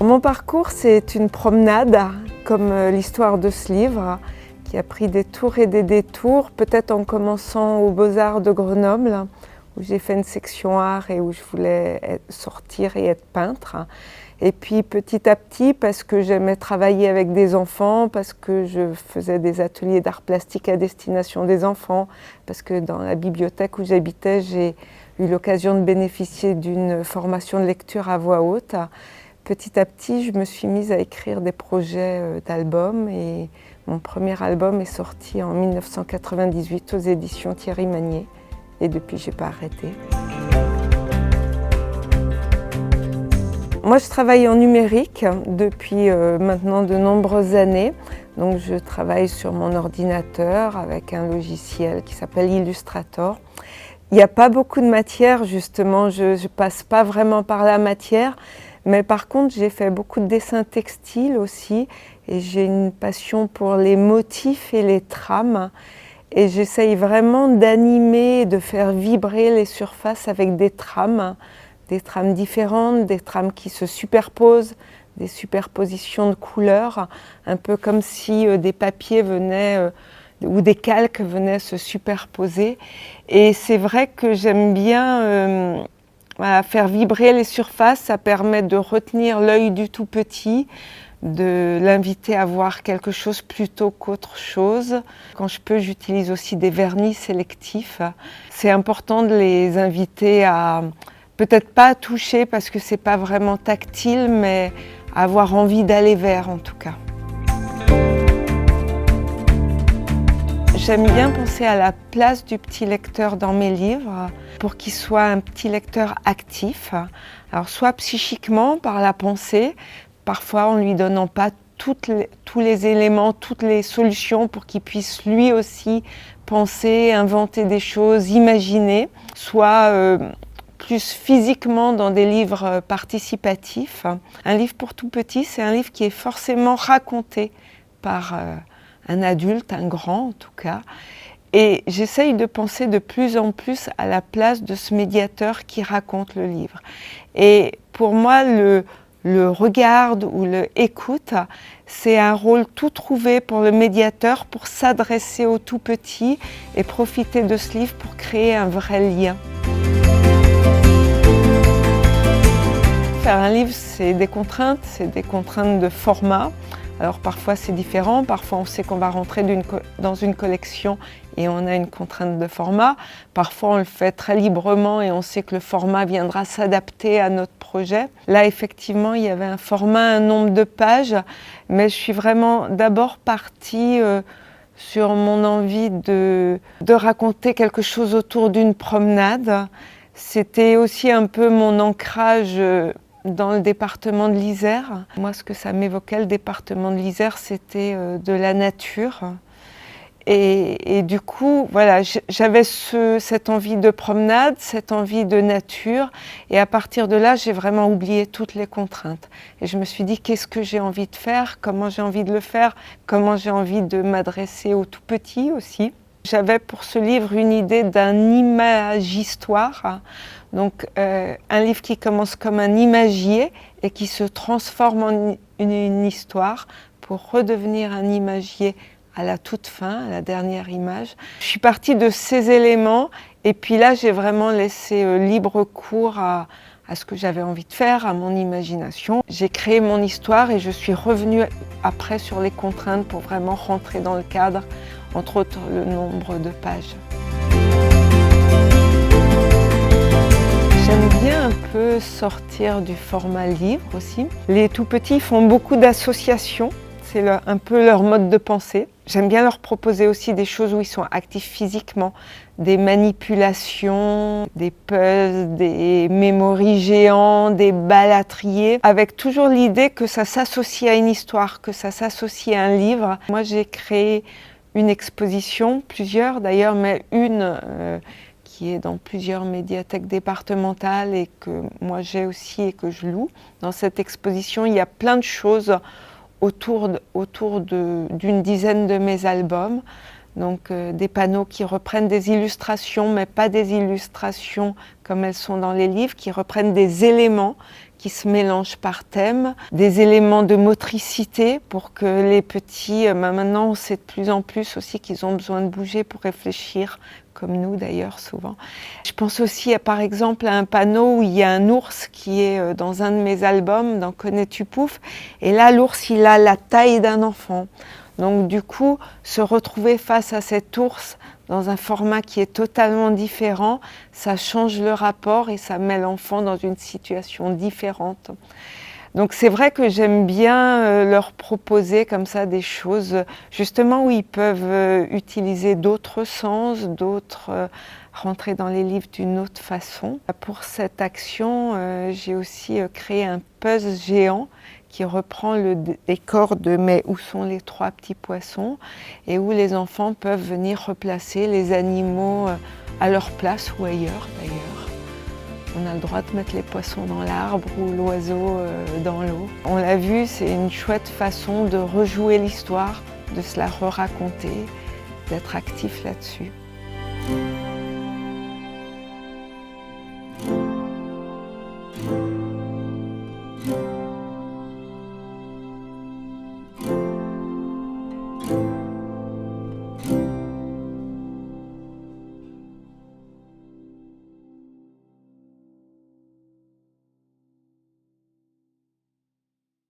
Mon parcours, c'est une promenade, comme l'histoire de ce livre, qui a pris des tours et des détours, peut-être en commençant aux Beaux-Arts de Grenoble, où j'ai fait une section art et où je voulais sortir et être peintre. Et puis petit à petit, parce que j'aimais travailler avec des enfants, parce que je faisais des ateliers d'art plastique à destination des enfants, parce que dans la bibliothèque où j'habitais, j'ai eu l'occasion de bénéficier d'une formation de lecture à voix haute. Petit à petit, je me suis mise à écrire des projets d'albums et mon premier album est sorti en 1998 aux éditions Thierry Magnier et depuis, je n'ai pas arrêté. Moi, je travaille en numérique depuis maintenant de nombreuses années. Donc, je travaille sur mon ordinateur avec un logiciel qui s'appelle Illustrator. Il n'y a pas beaucoup de matière, justement, je ne passe pas vraiment par la matière. Mais par contre, j'ai fait beaucoup de dessins textiles aussi et j'ai une passion pour les motifs et les trames. Et j'essaye vraiment d'animer, de faire vibrer les surfaces avec des trames différentes, des trames qui se superposent, des superpositions de couleurs, un peu comme si des papiers venaient ou des calques venaient se superposer. Et c'est vrai que j'aime bien faire vibrer les surfaces, ça permet de retenir l'œil du tout petit, de l'inviter à voir quelque chose plutôt qu'autre chose. Quand je peux, j'utilise aussi des vernis sélectifs. C'est important de les inviter à, peut-être pas à toucher parce que c'est pas vraiment tactile, mais à avoir envie d'aller vers en tout cas. J'aime bien penser à la place du petit lecteur dans mes livres pour qu'il soit un petit lecteur actif. Alors soit psychiquement par la pensée, parfois en lui donnant pas tous les éléments, toutes les solutions pour qu'il puisse lui aussi penser, inventer des choses, imaginer, soit plus physiquement dans des livres participatifs. Un livre pour tout petit, c'est un livre qui est forcément raconté par un adulte, un grand en tout cas. Et j'essaye de penser de plus en plus à la place de ce médiateur qui raconte le livre. Et pour moi, le regarde ou le écoute, c'est un rôle tout trouvé pour le médiateur pour s'adresser au tout petit et profiter de ce livre pour créer un vrai lien. Faire un livre, c'est des contraintes de format. Alors parfois c'est différent, parfois on sait qu'on va rentrer dans une collection et on a une contrainte de format. Parfois on le fait très librement et on sait que le format viendra s'adapter à notre projet. Là effectivement il y avait un format, un nombre de pages, mais je suis vraiment d'abord partie sur mon envie de raconter quelque chose autour d'une promenade. C'était aussi un peu mon ancrage dans le département de l'Isère. Moi, ce que ça m'évoquait, le département de l'Isère, c'était de la nature. Et du coup, voilà, j'avais cette envie de promenade, cette envie de nature. Et à partir de là, j'ai vraiment oublié toutes les contraintes. Et je me suis dit, qu'est-ce que j'ai envie de faire? Comment j'ai envie de le faire? Comment j'ai envie de m'adresser aux tout petits aussi? J'avais pour ce livre une idée d'un imagistoire, donc un livre qui commence comme un imagier et qui se transforme en une histoire pour redevenir un imagier à la toute fin, à la dernière image. Je suis partie de ces éléments et puis là j'ai vraiment laissé libre cours à ce que j'avais envie de faire, à mon imagination. J'ai créé mon histoire et je suis revenue après sur les contraintes pour vraiment rentrer dans le cadre, entre autres le nombre de pages. J'aime bien un peu sortir du format livre aussi. Les tout petits font beaucoup d'associations, c'est un peu leur mode de pensée. J'aime bien leur proposer aussi des choses où ils sont actifs physiquement, des manipulations, des puzzles, des mémories géants, des ballatriers, avec toujours l'idée que ça s'associe à une histoire, que ça s'associe à un livre. Moi j'ai créé une exposition, plusieurs d'ailleurs, mais une qui est dans plusieurs médiathèques départementales et que moi j'ai aussi et que je loue. Dans cette exposition, il y a plein de choses autour d'une dizaine de mes albums. Donc des panneaux qui reprennent des illustrations, mais pas des illustrations comme elles sont dans les livres, qui reprennent des éléments qui se mélangent par thème, des éléments de motricité pour que les petits, maintenant on sait de plus en plus aussi qu'ils ont besoin de bouger pour réfléchir, comme nous d'ailleurs souvent. Je pense aussi par exemple à un panneau où il y a un ours qui est dans un de mes albums, dans Connais-tu Pouf, et là l'ours il a la taille d'un enfant. Donc du coup, se retrouver face à cet ours dans un format qui est totalement différent, ça change le rapport et ça met l'enfant dans une situation différente. Donc c'est vrai que j'aime bien leur proposer comme ça des choses, justement où ils peuvent utiliser d'autres sens, rentrer dans les livres d'une autre façon. Pour cette action, j'ai aussi créé un puzzle géant qui reprend le décor de Mais où sont les trois petits poissons et où les enfants peuvent venir replacer les animaux à leur place ou ailleurs d'ailleurs. On a le droit de mettre les poissons dans l'arbre ou l'oiseau dans l'eau. On l'a vu, c'est une chouette façon de rejouer l'histoire, de se la re-raconter, d'être actif là-dessus.